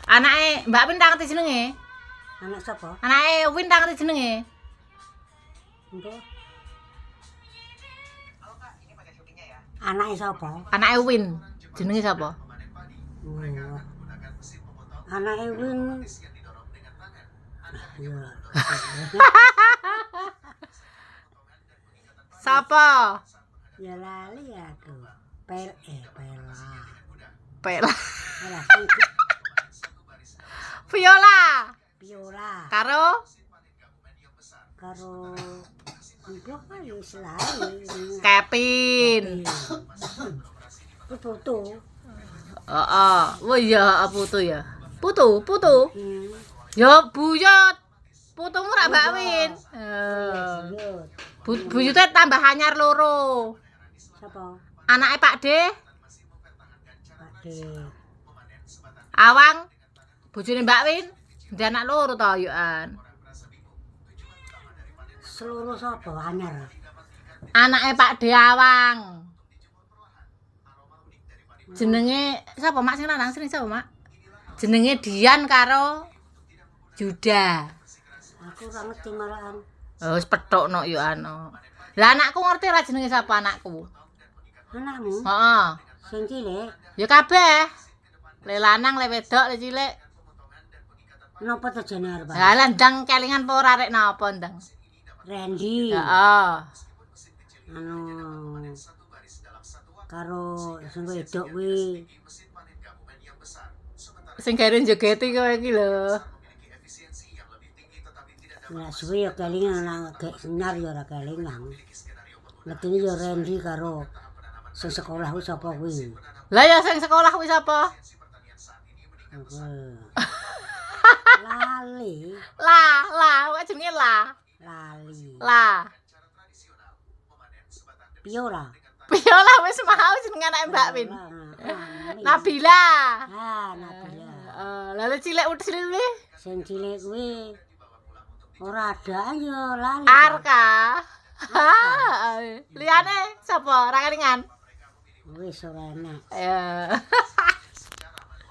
Anake Mbak Win tak ngerti jenenge? Anak sapa? Anake Win tak ngerti jenenge? Engko. Anake sapa? Anake Win. Jenenge sapa? Oh. Anake Win. Ya. Sapa? Ya lali aku. Pela. Pela. Alah, Viola. Viola. Karo Ibu kan wis lali. Kevin. Foto. Heeh. Oh iya, putu ya. Putu. Hmm. Ya buyut. Putumu rak Mbak Win. Buyute tambah anyar loro. Sapa? Anake Pak D, Pak D. Awang. Bojone Mbak Win. Dia anak loro to yokan. Seluruh sapa anyar? Anake Pak D Awang. Jenenge sapa Mak sing lanang sing sapa Mak? Jenenge Dian karo Juda. Aku ora ngerti malahan. Oh, wis pethokno yo ano. Lah anakku ngerti ra jenenge sapa anakku? Anakmu? Heeh. Sing cilik, Ya kabeh. Le lanang, le wedok, le cilik. napa tejane arep? Lah ndang kelingan apa ora rek napa ndang? Randy. Heeh. Anu karo sing wedok kuwi. Sing gare njogeti kowe iki lho. Nek suwe ya kelingan nang gek senyar ya ora kelingan. Ngertine ya Randy karo sing sekolah kuwi sapa kuwi. Lah ya sing sekolah kuwi sapa? Lali. Kok jenenge lah. Lali. Lah. Viola. Viola wis mau jenenge anake Mbak Win. Nabila. Ah, Nabila. Lah cilik udhil Sing cilik kuwi ora ada ya lali. Arka. Liyane sapa? Ra kelingan. Wis ora enak. Ya.